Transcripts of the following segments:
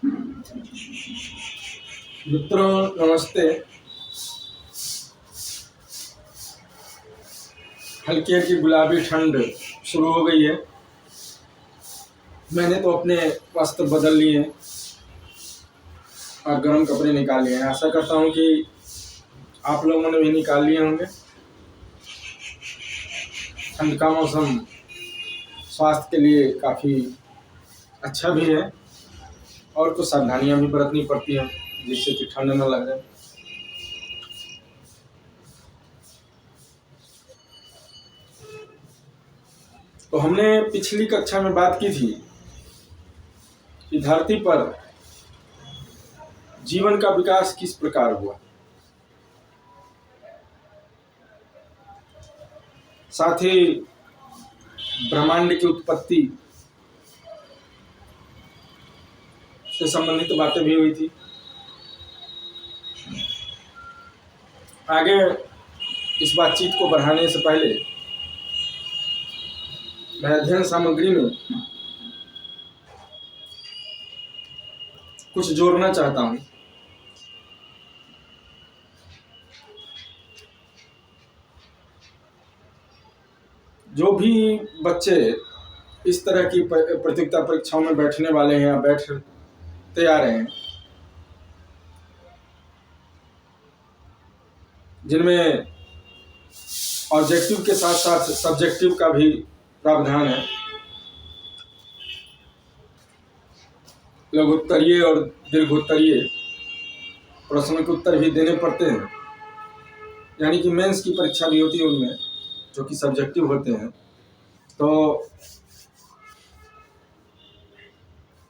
मित्रों नमस्ते। हल्की हल्की गुलाबी ठंड शुरू हो गई है। मैंने तो अपने वस्त्र बदल लिए हैं और गर्म कपड़े निकाल लिए हैं। आशा करता हूँ कि आप लोगों ने भी निकाल लिए होंगे। ठंड का मौसम स्वास्थ्य के लिए काफ़ी अच्छा भी है और कुछ सावधानियाँ भी बरतनी पड़ती हैं जिससे कि ठंड न लग जाए। तो हमने पिछली कक्षा में बात की थी कि धरती पर जीवन का विकास किस प्रकार हुआ, साथ ही ब्रह्मांड की उत्पत्ति से संबंधित बातें भी हुई थी। आगे इस बातचीत को बढ़ाने से पहले मैं अध्ययन सामग्री में कुछ जोड़ना चाहता हूँ। जो भी बच्चे इस तरह की प्रतियोगिता परीक्षाओं में बैठने वाले हैं या बैठते आ रहे हैं, जिनमें ऑब्जेक्टिव के साथ साथ सब्जेक्टिव का भी प्रावधान है, लघुत्तरीय और दीर्घोत्तरीय प्रश्नों के उत्तर भी देने पड़ते हैं, यानी कि मेंस की परीक्षा भी होती है उनमें, जो कि सब्जेक्टिव होते हैं। तो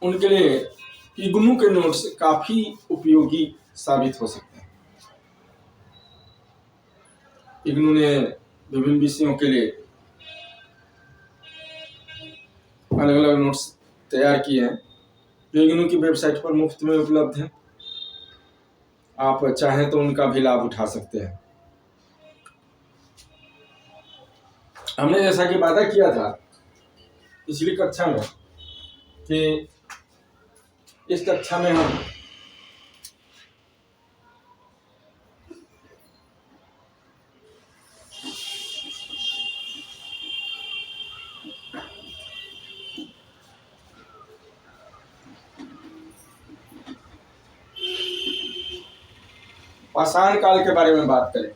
उनके लिए इग्नू के नोट्स काफ़ी उपयोगी साबित हो सकते हैं। इग्नू ने विभिन्न विषयों के लिए अलग अलग नोट्स तैयार किए हैं जो इग्नू की वेबसाइट पर मुफ्त में उपलब्ध हैं। आप चाहें तो उनका भी लाभ उठा सकते हैं। हमने जैसा कि वादा किया था पिछली कक्षा में कि इस कक्षा में हम पाषाण काल के बारे में बात करें।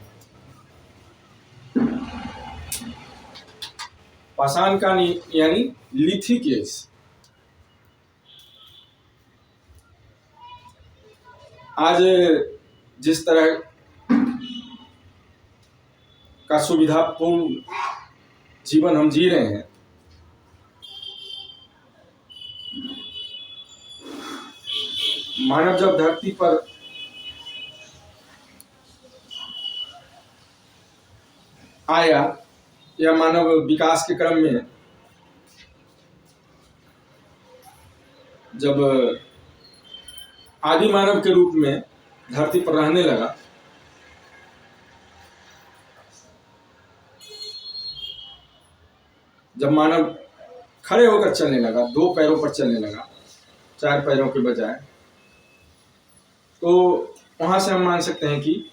पाषाण काल यानी लिथिक एज। आज जिस तरह का सुविधापूर्ण जीवन हम जी रहे हैं, मानव जब धरती पर आया या मानव विकास के क्रम में जब आदि मानव के रूप में धरती पर रहने लगा, जब मानव खड़े होकर चलने लगा, दो पैरों पर चलने लगा, चार पैरों के बजाय, तो वहां से हम मान सकते हैं कि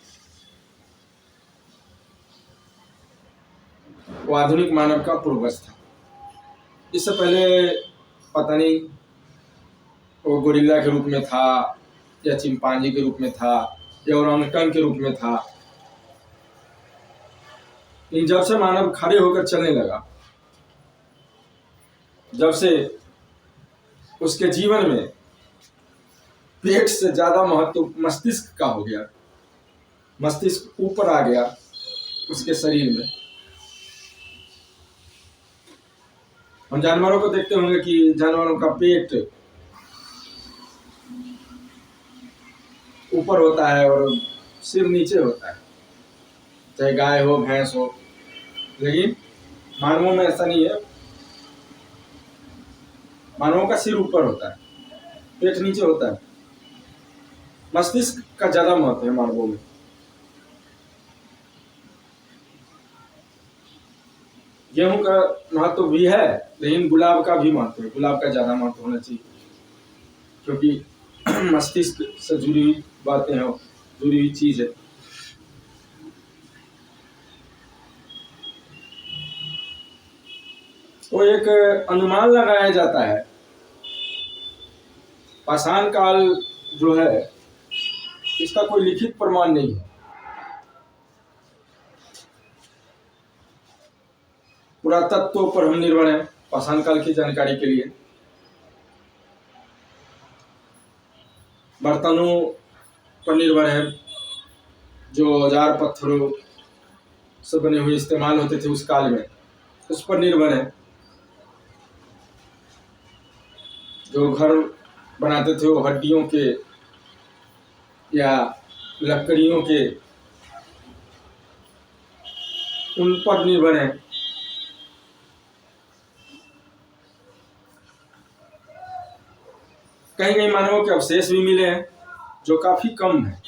वो आधुनिक मानव का पूर्वज था। इससे पहले पता नहीं वो गोरिल्ला के रूप में था या चिंपांजी के रूप में था या ओरांगुटान के रूप में था। लेकिन जब से मानव खड़े होकर चलने लगा, जब से उसके जीवन में पेट से ज्यादा महत्व मस्तिष्क का हो गया, मस्तिष्क ऊपर आ गया उसके शरीर में। हम जानवरों को देखते होंगे कि जानवरों का पेट ऊपर होता है और सिर नीचे होता है, चाहे गाय हो भैंस हो। लेकिन मानवों में ऐसा नहीं है। मानवों का सिर ऊपर होता है, पेट नीचे होता है। मस्तिष्क का ज्यादा महत्व है मानवों में। गेहूं का महत्व भी है, लेकिन गुलाब का भी महत्व है। गुलाब का ज्यादा महत्व होना चाहिए, क्योंकि मस्तिष्क से जुड़ी हुई बातें हैं, जुड़ी हुई चीज है। तो एक अनुमान लगाया जाता है, पाषाण काल जो है इसका कोई लिखित प्रमाण नहीं है, पुरातत्व पर हम निर्भर हैं पाषाण काल की जानकारी के लिए। बर्तनों पर निर्भर है, जो औजार पत्थरों से बने हुए इस्तेमाल होते थे उस काल में, उस पर निर्भर है। जो घर बनाते थे वो हड्डियों के या लकड़ियों के, उन पर निर्भर है। कहीं कहीं मानवों के अवशेष भी मिले हैं जो काफी कम है।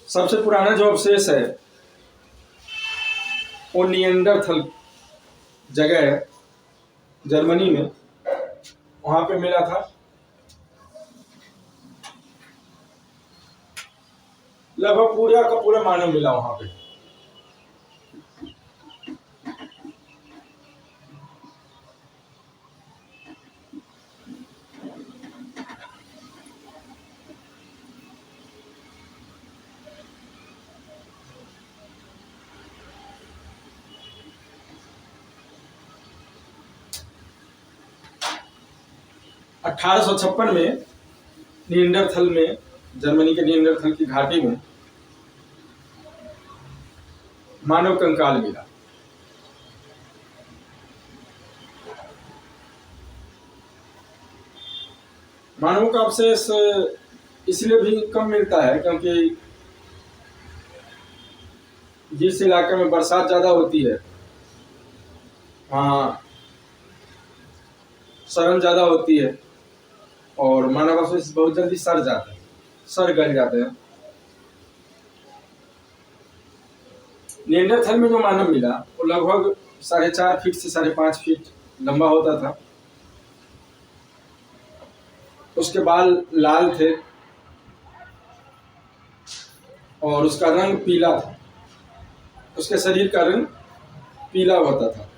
सबसे पुराना जो अवशेष है वो निएंडरथल जगह है जर्मनी में, वहां पे मिला था। लगभग पूरा का पूरा मानव मिला वहां पे। अठारह सौ छप्पन में निएंडरथल में, जर्मनी के निएंडरथल की घाटी में मानव कंकाल मिला। मानव का अवशेष इसलिए भी कम मिलता है क्योंकि जिस इलाके में बरसात ज्यादा होती है वहाँ सड़न ज्यादा होती है और मानव अवशेष बहुत जल्दी सड़ जाते हैं, सड़ गल जाते हैं। निएंडरथल में जो मानव मिला वो लगभग 4.5 फीट से 5.5 फीट लंबा होता था। उसके बाल लाल थे और उसका रंग पीला था, उसके शरीर का रंग पीला होता था।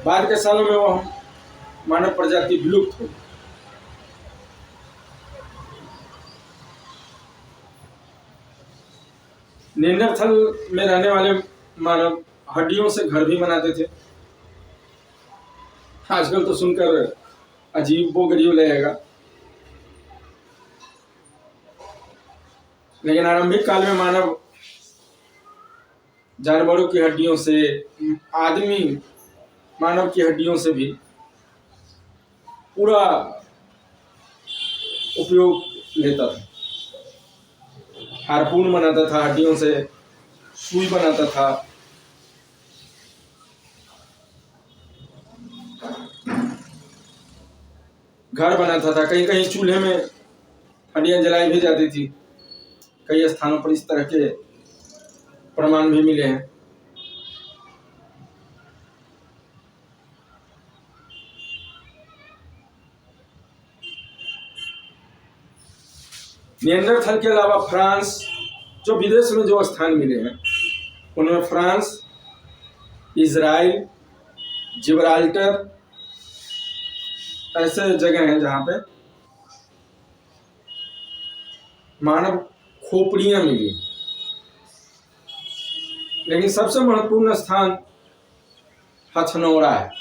बाद के सालों में वह मानव प्रजाति विलुप्त हो गई। निएंडरथल में रहने वाले मानव हड्डियों से घर भी बनाते थे। आजकल तो सुनकर अजीब बोगरीब लगेगा, लेकिन आरंभिक काल में मानव जानवरों की हड्डियों से, आदमी मानव की हड्डियों से भी पूरा उपयोग लेता था। हारपून बनाता था हड्डियों से, सुई बनाता था। घर बनाता था, कहीं कहीं चूल्हे में हड्डियां जलाई भी जाती थी। कई स्थानों पर इस तरह के प्रमाण भी मिले हैं। निएंडरथल के अलावा फ्रांस, जो विदेश में जो स्थान मिले हैं उनमें फ्रांस, इजराइल, जिब्राल्टर ऐसे जगह हैं जहां पे मानव खोपड़ियां मिली। लेकिन सबसे महत्वपूर्ण स्थान हथनौरा है।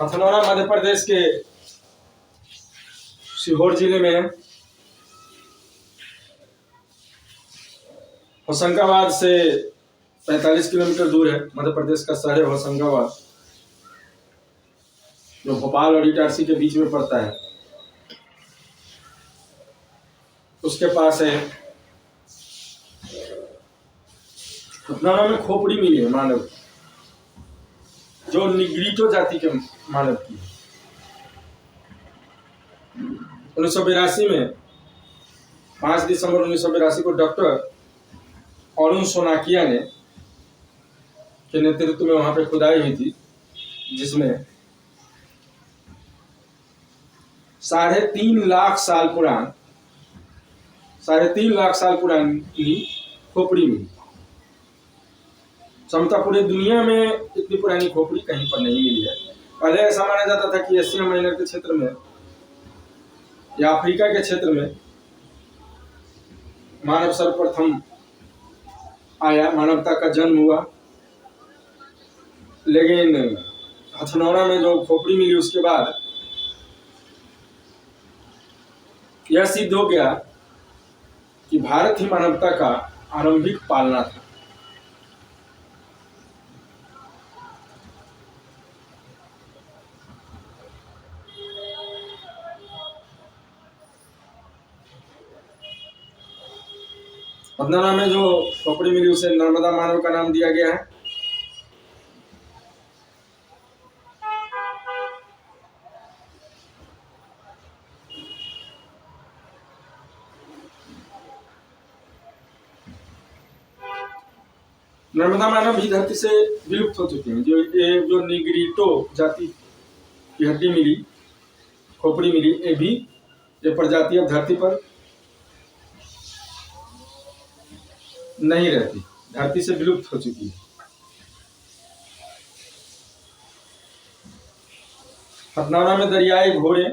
हथनौरा मध्य प्रदेश के सीहोर जिले में है। होशंगाबाद से 45 किलोमीटर दूर है। मध्य प्रदेश का शहर है होशंगाबाद। जो भोपाल और इटारसी के बीच में पड़ता है, उसके पास है। अपनाना में खोपड़ी मिली है मानव, जो निग्रिटो जाति के मानव की है। 1982 में 5 दिसंबर 1982 को डॉक्टर अरुण सोनाकिया ने के नेतृत्व में वहां पे खुदाई हुई थी, जिसमें 3.5 लाख साल पुरानी खोपड़ी मिली। क्षमता पूरे दुनिया में इतनी पुरानी खोपड़ी कहीं पर नहीं मिली है। पहले ऐसा माना जाता था कि एशिया माइनर के क्षेत्र में या अफ्रीका के क्षेत्र में मानव सर्वप्रथम आया, मानवता का जन्म हुआ। लेकिन हथनौरा में जो खोपड़ी मिली उसके बाद यह सिद्ध हो गया कि भारत ही मानवता का आरंभिक पालना था। हथनौरा में जो खोपड़ी मिली उसे नर्मदा मानव का नाम दिया गया है। नर्मदा मानव भी धरती से विलुप्त हो चुके हैं। जो निग्रिटो जाति की हड्डी मिली, खोपड़ी मिली, ये प्रजाति अब धरती पर नहीं रहती, धरती से विलुप्त हो चुकी है। हथनौरा में दरियाई घोड़े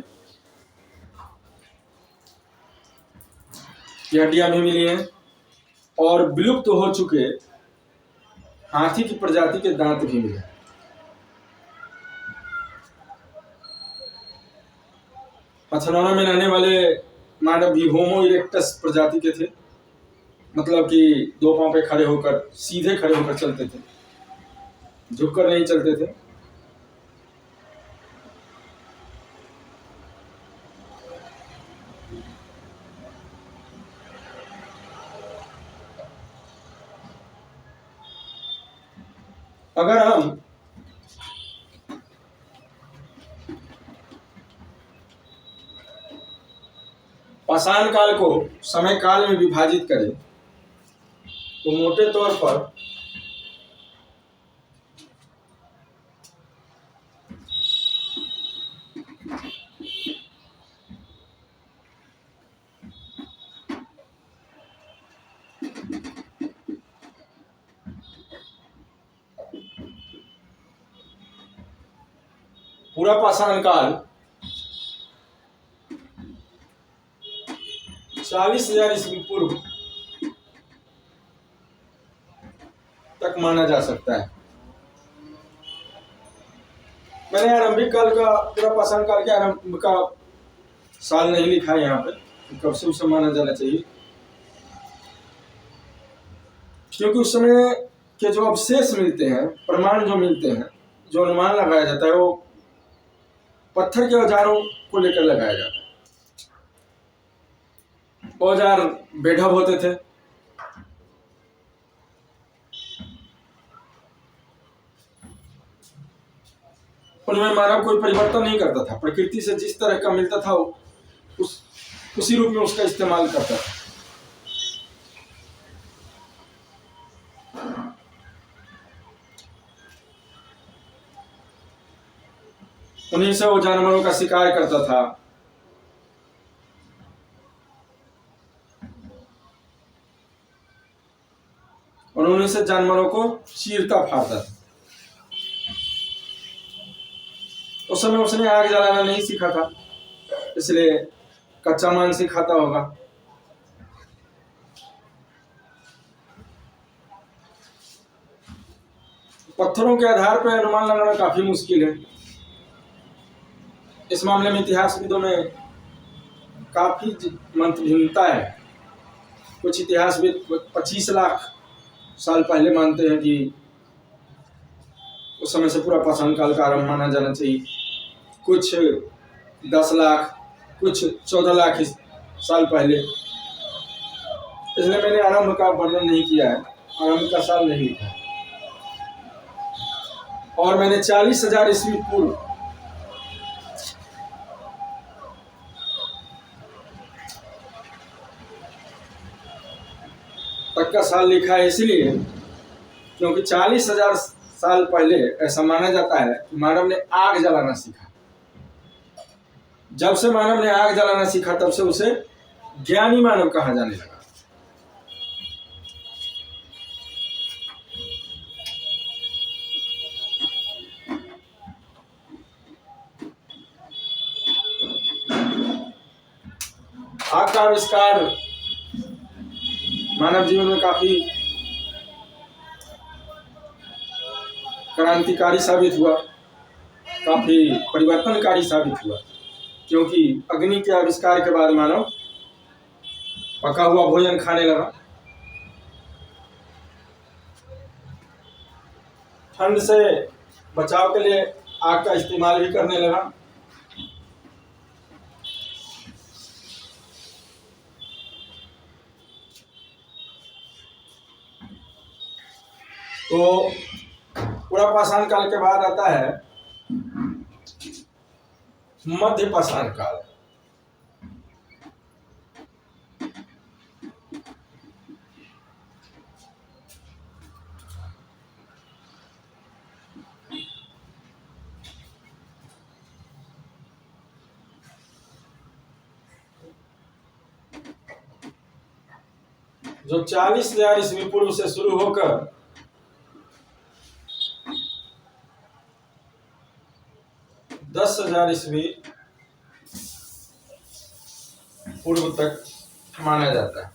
की हड्डियां भी मिली हैं और विलुप्त हो चुके हाथी की प्रजाति के दांत भी मिले। हथनौरा में रहने वाले मानव भी होमो इरेक्टस प्रजाति के थे, मतलब कि 2 पांव पे खड़े होकर, सीधे खड़े होकर चलते थे, झुककर नहीं चलते थे। अगर हम पाषाण काल को समय काल में विभाजित करें तो मोटे तौर पर पूरा पाषाण काल 40,000 ईस्वी पूर्व तक माना जा सकता है। मैंने आरंभिक काल का, पूरा पाषाण काल के आरंभ का साल नहीं लिखा है यहाँ पे, कब से उसे माना जाना चाहिए, क्योंकि उस समय के जो अवशेष मिलते हैं, प्रमाण जो मिलते हैं, जो अनुमान लगाया जाता है, वो पत्थर के औजारों को लेकर लगाया जाता है। औजार बेढब होते थे, उनमें मानव कोई परिवर्तन नहीं करता था, प्रकृति से जिस तरह का मिलता था उसी रूप में उसका इस्तेमाल करता था। उन्हीं से वो जानवरों का शिकार करता था। और उन्हीं से जानवरों को चीरता फाड़ता था। उस समय उसने आग जलाना नहीं सीखा था, इसलिए कच्चा मांस ही खाता होगा। पत्थरों के आधार पर अनुमान लगाना काफी मुश्किल है। इस मामले में इतिहासविदों में काफी मत भिन्नता है। कुछ इतिहासविद 25 लाख साल पहले मानते हैं कि उस समय से पूरा पाषाण काल का आरंभ माना जाना चाहिए। कुछ 10 लाख, कुछ 14 लाख साल पहले। इसलिए मैंने आरंभ का वर्णन नहीं किया है, आरंभ का साल नहीं लिखा। और मैंने 40,000 ईस्वी पूर्व तक का साल लिखा है, इसलिए क्योंकि 40,000 साल पहले ऐसा माना जाता है कि मानव ने आग जलाना सीखा। जब से मानव ने आग जलाना सीखा तब से उसे ज्ञानी मानव कहा जाने लगा। आग का आविष्कार मानव जीवन में काफी क्रांतिकारी साबित हुआ, काफी परिवर्तनकारी साबित हुआ, क्योंकि अग्नि के आविष्कार के बाद मानव पका हुआ भोजन खाने लगा, ठंड से बचाव के लिए आग का इस्तेमाल भी करने लगा। तो पूरा पाषाण काल के बाद आता है मध्य पाषाण काल। जो 40,000 ईस्वी पूर्व से शुरू होकर 10,000 ईस्वी पूर्व तक माना जाता है।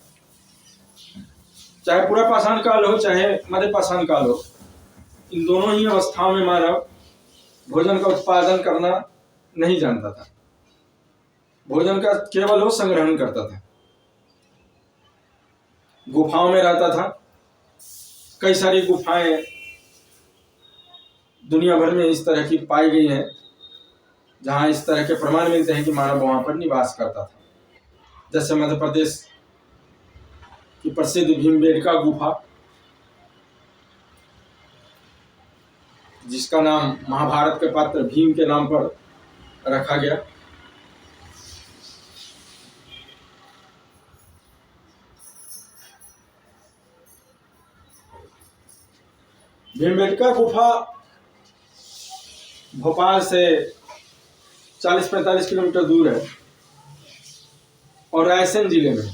चाहे पूरा पाषाण काल हो चाहे मध्य पाषाण काल हो, इन दोनों ही अवस्थाओं में मानव भोजन का उत्पादन करना नहीं जानता था। भोजन का केवल वो संग्रहण करता था, गुफाओं में रहता था। कई सारी गुफाएं दुनिया भर में इस तरह की पाई गई हैं जहां इस तरह के प्रमाण मिलते हैं कि मानव वहां पर निवास करता था। जैसे मध्य प्रदेश की प्रसिद्ध भीमबेटका गुफा, जिसका नाम महाभारत के पात्र भीम के नाम पर रखा गया। भीमबेटका गुफा भोपाल से 40-45 किलोमीटर दूर है और रायसेन जिले में।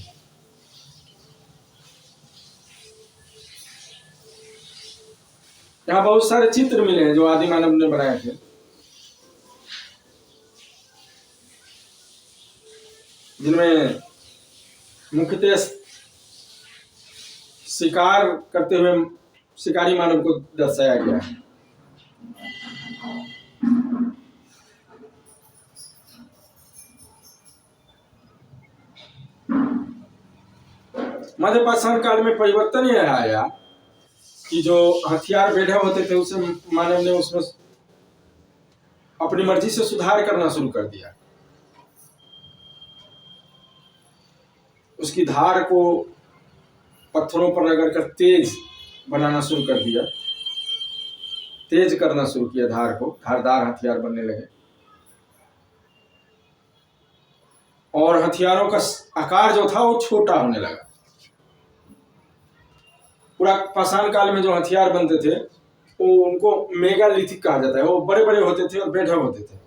यहाँ बहुत सारे चित्र मिले हैं जो आदि मानव ने बनाए थे, जिनमें मुख्यतः शिकार करते हुए शिकारी मानव को दर्शाया गया है। मध्य पाषाण काल में परिवर्तन यह आया कि जो हथियार बेढ़े होते थे उसे मानव ने उसमें अपनी मर्जी से सुधार करना शुरू कर दिया। उसकी धार को पत्थरों पर रगड़ कर तेज बनाना शुरू कर दिया, तेज करना शुरू किया धार को, धारदार हथियार बनने लगे और हथियारों का आकार जो था वो छोटा होने लगा। पूरा पाषाण काल में जो हथियार बनते थे वो उनको मेगालिथिक कहा जाता है, वो बड़े बड़े होते थे और बेढ़े होते थे।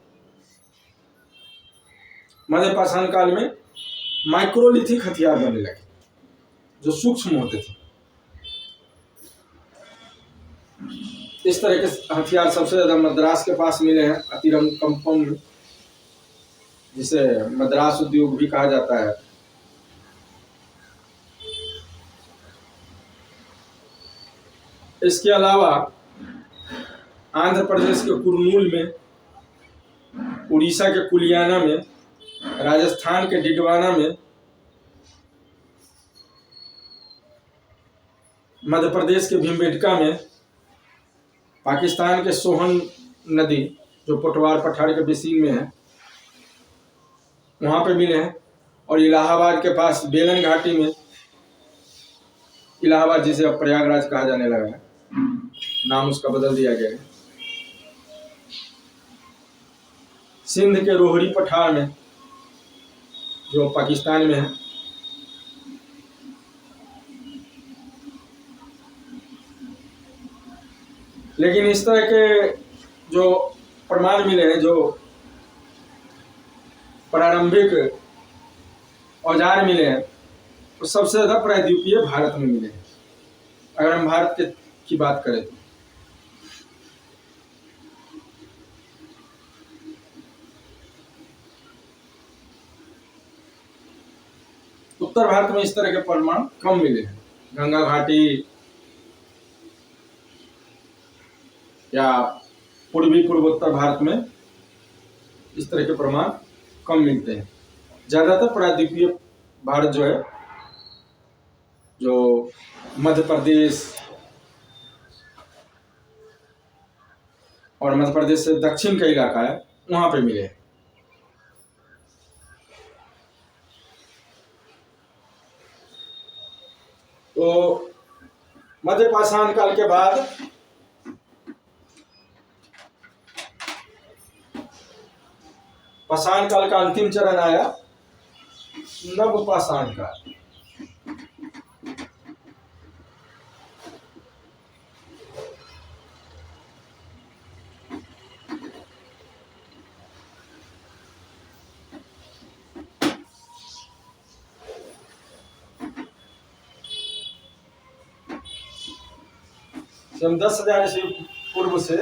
मध्य पाषाण काल में माइक्रोलिथिक हथियार बनने लगे जो सूक्ष्म होते थे। इस तरह के हथियार सबसे ज्यादा मद्रास के पास मिले हैं, अतिरम कंपम में, जिसे मद्रास उद्योग भी कहा जाता है। इसके अलावा आंध्र प्रदेश के कुरनूल में, उड़ीसा के कुलियाना में, राजस्थान के डिडवाना में, मध्य प्रदेश के भीमबेटका में, पाकिस्तान के सोहन नदी जो पोटवार पठार के बेसिन में है, वहाँ पे मिले हैं। और इलाहाबाद के पास बेलन घाटी में, इलाहाबाद जिसे अब प्रयागराज कहा जाने लगा है, नाम उसका बदल दिया गया है, सिंध के रोहड़ी पठार में जो पाकिस्तान में है, लेकिन इस तरह के जो प्रमाण मिले हैं, जो प्रारंभिक औजार मिले हैं, तो सबसे ज्यादा प्रायद्वीपीय भारत में मिले हैं। अगर हम भारत की बात करें तो उत्तर भारत में इस तरह के प्रमाण कम मिले हैं। गंगा घाटी या पूर्वोत्तर भारत में इस तरह के प्रमाण कम मिलते हैं। ज्यादातर प्रायद्वीपीय भारत जो है, जो मध्य प्रदेश और मध्य प्रदेश से दक्षिण का इलाका है, वहां पे मिले हैं। तो मध्य पाषाण काल के बाद पाषाण काल का अंतिम चरण आया, नव पाषाण काल। हम 10,000 ईस्वी पूर्व से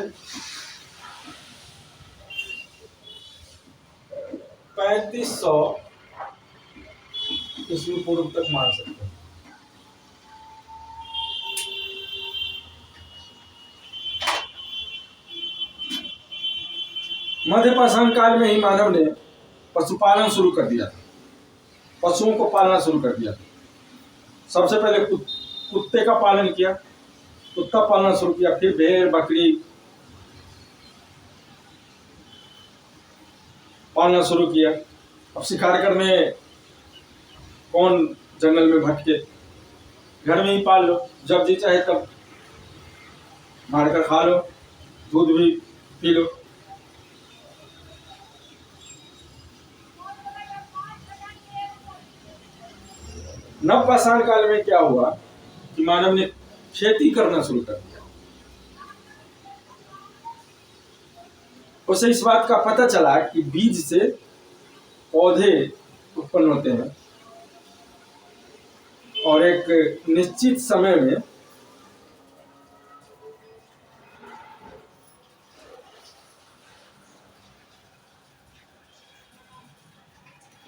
3500 ईस्वी पूर्व तक मान सकते हैं। मध्य पाषाण काल में ही मानव ने पशुपालन शुरू कर दिया था, पशुओं को पालना शुरू कर दिया था। सबसे पहले कुत्ते का पालन किया, कुत्ता पालना शुरू किया, फिर भेड़ बकरी पालना शुरू किया। अब शिकार करने कौन जंगल में भटके, घर में ही पाल लो, जब जी चाहे तब मार कर खा लो, दूध भी पी लो। नव पाषाण काल में क्या हुआ कि मानव ने खेती करना शुरू कर दिया। उसे इस बात का पता चला कि बीज से पौधे उत्पन्न होते हैं और एक निश्चित समय में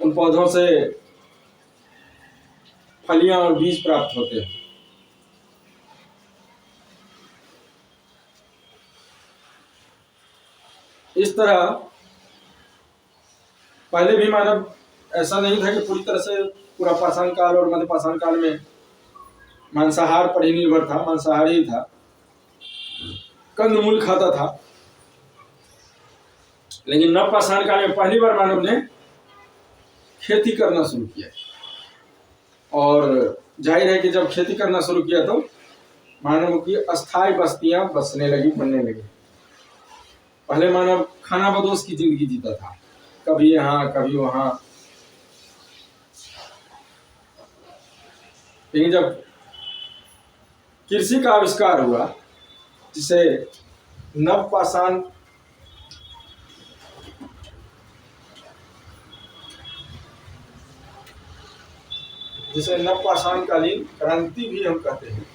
उन पौधों से फलियां और बीज प्राप्त होते हैं। इस तरह पहले भी मानव ऐसा नहीं था कि पूरी तरह से पूरा पाषाण काल और मध्य पाषाण काल में मांसाहार पर ही निर्भर था, मांसाहारी ही था, कंदमूल खाता था। लेकिन नव पाषाण काल में पहली बार मानव ने खेती करना शुरू किया, और जाहिर है कि जब खेती करना शुरू किया तो मानव की अस्थायी बस्तियां बसने लगी, बनने लगी। पहले मानव खाना बदोश की जिंदगी जीता था, कभी यहाँ कभी वहां। लेकिन जब कृषि का आविष्कार हुआ, जिसे नव पाषाण कालीन क्रांति भी हम कहते हैं,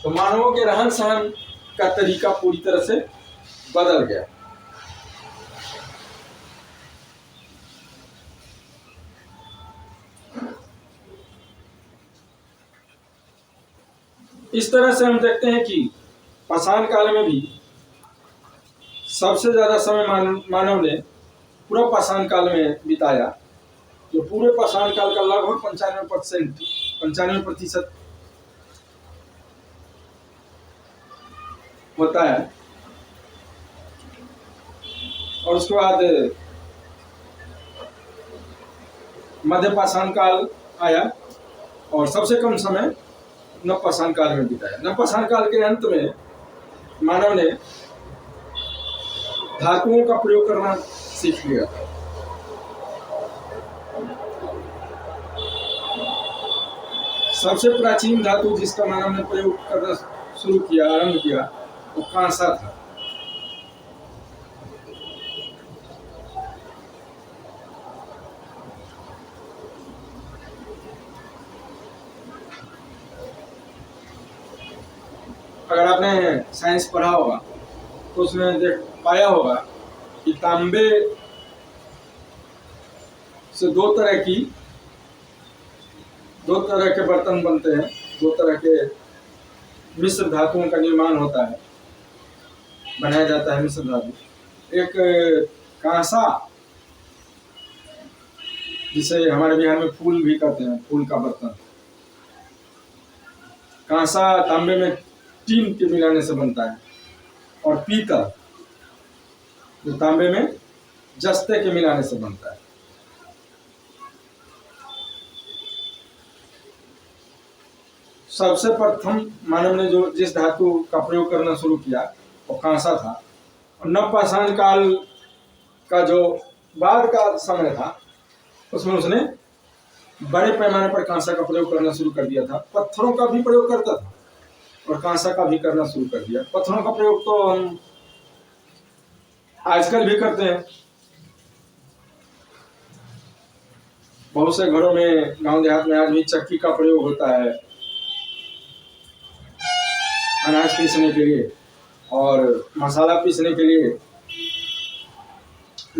तो मानवों के रहन सहन का तरीका पूरी तरह से बदल गया। इस तरह से हम देखते हैं कि पाषाण काल में भी सबसे ज्यादा समय मानव ने पूरा पाषाण काल में बिताया, जो पूरे पाषाण काल का लगभग 95% होता है। और उसके बाद मध्य पाषाण काल आया और सबसे कम समय नव पाषाण काल में बिताया। नव पाषाण काल के अंत में मानव ने धातुओं का प्रयोग करना सीख लिया। सबसे प्राचीन धातु जिसका मानव ने प्रयोग करना शुरू किया, आरंभ किया, वो कांसा था। अगर आपने साइंस पढ़ा होगा तो उसमें देख पाया होगा कि तांबे से दो तरह के बर्तन बनते हैं, दो तरह के मिश्र धातुओं का निर्माण होता है, बनाया जाता है मिश्र धातु। एक कांसा, जिसे हमारे बिहार में फूल भी कहते हैं, फूल का बर्तन। कांसा तांबे में टीन के मिलाने से बनता है। और पीतल जो तांबे में जस्ते के मिलाने से बनता है। सबसे प्रथम मानव ने जिस धातु का प्रयोग करना शुरू किया वो कांसा था। और नव पाषाण काल का जो बाद का समय था उसमें उसने बड़े पैमाने पर कांसा का प्रयोग करना शुरू कर दिया था। पत्थरों का भी प्रयोग करता था और कांसा का भी करना शुरू कर दिया। पत्थरों का प्रयोग तो हम आजकल भी करते हैं। बहुत से घरों में गांव देहात में आज भी चक्की का प्रयोग होता है अनाज पीसने के लिए, और मसाला पीसने के लिए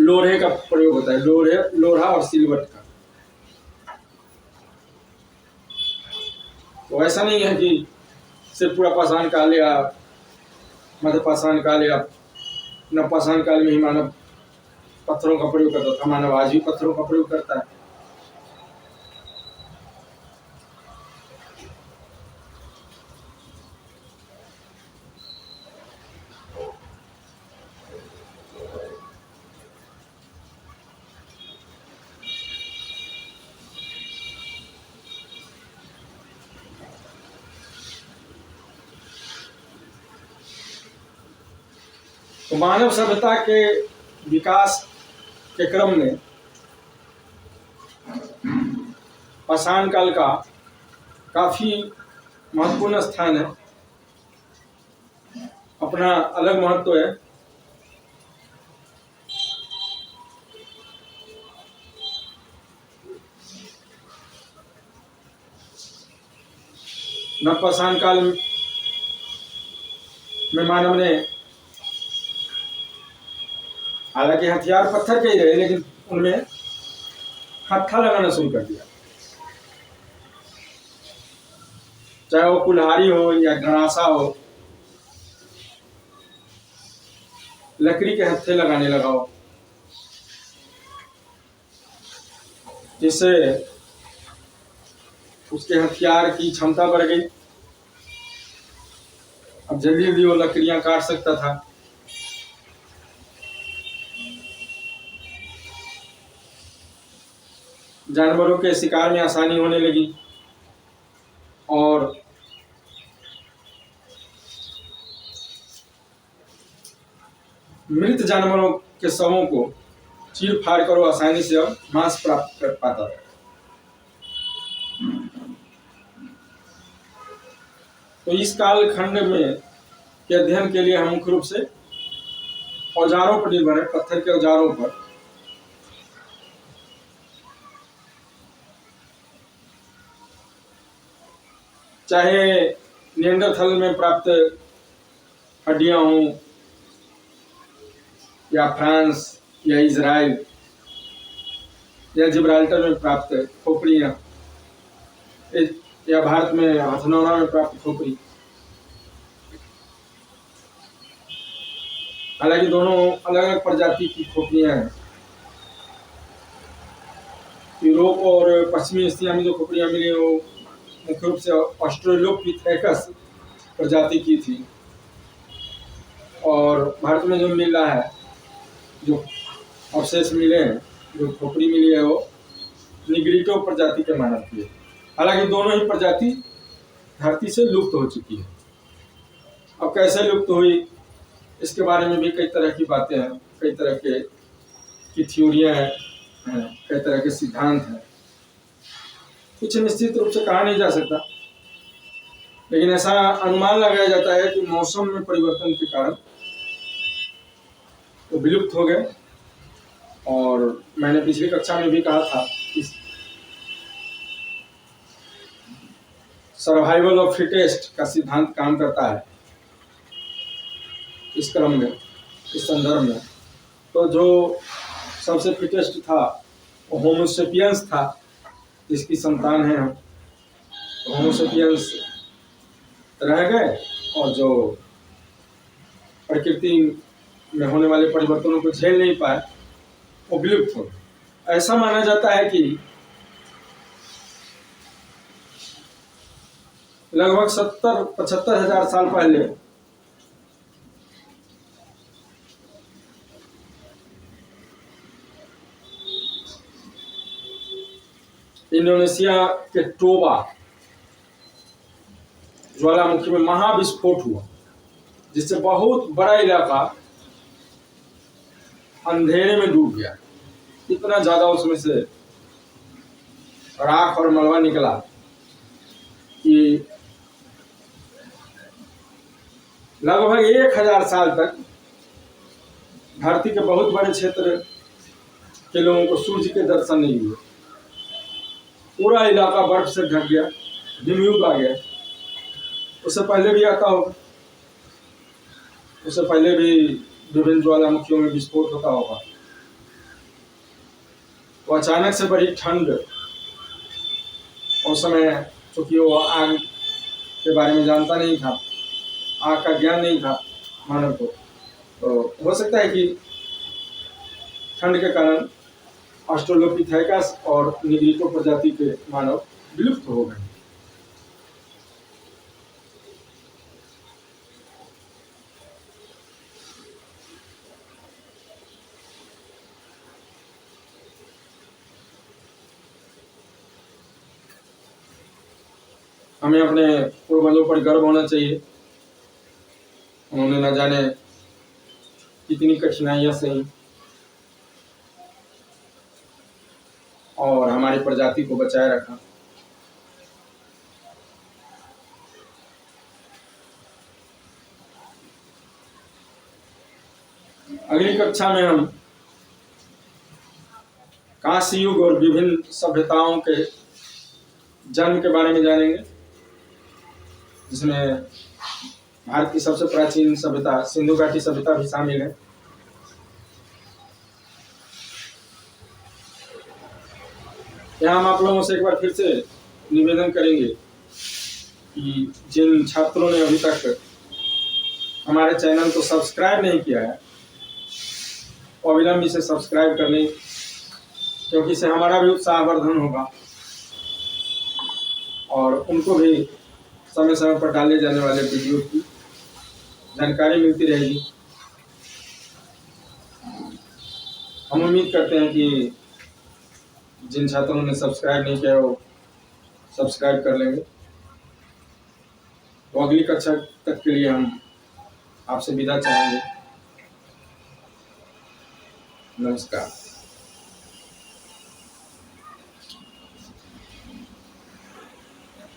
लोहे का प्रयोग होता है, लोहा और सिलवट का। तो ऐसा नहीं है कि सिर्फ पूरा पाषाण काल या मध्य पाषाण काल या नव पाषाण काल में ही मानव पत्थरों का प्रयोग करता था। मानव आज भी पत्थरों का प्रयोग करता है। तो मानव सभ्यता के विकास के क्रम में पाषाण काल का काफी महत्वपूर्ण स्थान है, अपना अलग महत्व है। नव पाषाण काल में मानव ने हालांकि हथियार पत्थर के ही रहे, लेकिन उनमें हत्था लगाना शुरू कर दिया। चाहे वो कुल्हाड़ी हो या गणासा हो, लकड़ी के हत्थे लगाने लगा हो, जिससे उसके हथियार की क्षमता बढ़ गई। अब जल्दी जल्दी वो लकड़ियां काट सकता था। जानवरों के शिकार में आसानी होने लगी और मृत जानवरों के शवों को चीर फाड़ कर वो आसानी से अब मांस प्राप्त कर पाता था। तो इस काल खंड में के अध्ययन के लिए हम मुख्य रूप से औजारों पर निर्भर है, पत्थर के औजारों पर। चाहे निएंडरथल में प्राप्त हड्डियां हों, या फ्रांस या इजराइल या जिब्राल्टर में प्राप्त खोपड़ियां, या भारत में हथनौरा में प्राप्त खोपड़ी। हालांकि दोनों अलग अलग प्रजाति की खोपड़ियां हैं। यूरोप और पश्चिमी एशिया में जो खोपड़ियाँ मिली वो मुख्य रूप से ऑस्ट्रेलोपिथेकस प्रजाति की थी। और भारत में जो मिल रहा है, जो अवशेष मिले हैं, जो खोपड़ी मिली है, वो निग्रिटो प्रजाति के मानव की है। हालांकि दोनों ही प्रजाति धरती से लुप्त हो चुकी है। अब कैसे लुप्त हुई, इसके बारे में भी कई तरह की बातें हैं, कई तरह की थ्योरियाँ हैं, कई तरह के सिद्धांत हैं। कुछ निश्चित रूप से कहा नहीं जा सकता, लेकिन ऐसा अनुमान लगाया जाता है कि मौसम में परिवर्तन के कारण वो विलुप्त हो गए। और मैंने पिछली कक्षा में भी कहा था कि सर्वाइवल ऑफ फिटेस्ट का सिद्धांत काम करता है इस क्रम में, इस संदर्भ में। तो जो सबसे फिटेस्ट था वो होमोसेपियंस था, जिसकी संतान है हम। होमोसेपियंस रह गए और जो प्रकृति में होने वाले परिवर्तनों को झेल नहीं पाए वो विलुप्त हो गए। ऐसा माना जाता है कि लगभग 70-75 हजार साल पहले इंडोनेशिया के टोबा ज्वालामुखी में महाविस्फोट हुआ, जिससे बहुत बड़ा इलाका अंधेरे में डूब गया। इतना ज्यादा उसमें से राख और मलबा निकला कि लगभग 1000 साल तक धरती के बहुत बड़े क्षेत्र के लोगों को सूर्य के दर्शन नहीं हुए। पूरा इलाका बर्फ से ढक गया, हिमयुग आ गया। उससे पहले भी आता होगा, उससे पहले भी विभिन्न ज्वालामुखियों में विस्फोट होता होगा। वो अचानक से बड़ी ठंड, उस समय चूंकि वो आग के बारे में जानता नहीं था, आग का ज्ञान नहीं था मानव को, तो हो सकता है कि ठंड के कारण ऑस्ट्रेलोपिथेकस और निग्रिटो प्रजाति के मानव विलुप्त हो गए। हमें अपने पूर्वजों पर गर्व होना चाहिए। उन्होंने न जाने कितनी कठिनाइयां सही और हमारी प्रजाति को बचाए रखा। अगली कक्षा में हम कांस्य युग और विभिन्न सभ्यताओं के जन्म के बारे में जानेंगे, जिसमें भारत की सबसे प्राचीन सभ्यता सिंधु घाटी सभ्यता भी शामिल है। यहाँ हम आप लोगों से एक बार फिर से निवेदन करेंगे कि जिन छात्रों ने अभी तक हमारे चैनल को सब्सक्राइब नहीं किया है, वो अविलंब इसे सब्सक्राइब कर लें, क्योंकि इससे हमारा भी उत्साहवर्धन होगा और उनको भी समय समय पर डाले जाने वाले वीडियो की जानकारी मिलती रहेगी। हम उम्मीद करते हैं कि जिन छात्रों ने सब्सक्राइब नहीं किया वो सब्सक्राइब कर लेंगे। तो अगली कक्षा तक के लिए हम आपसे विदा चाहेंगे। नमस्कार।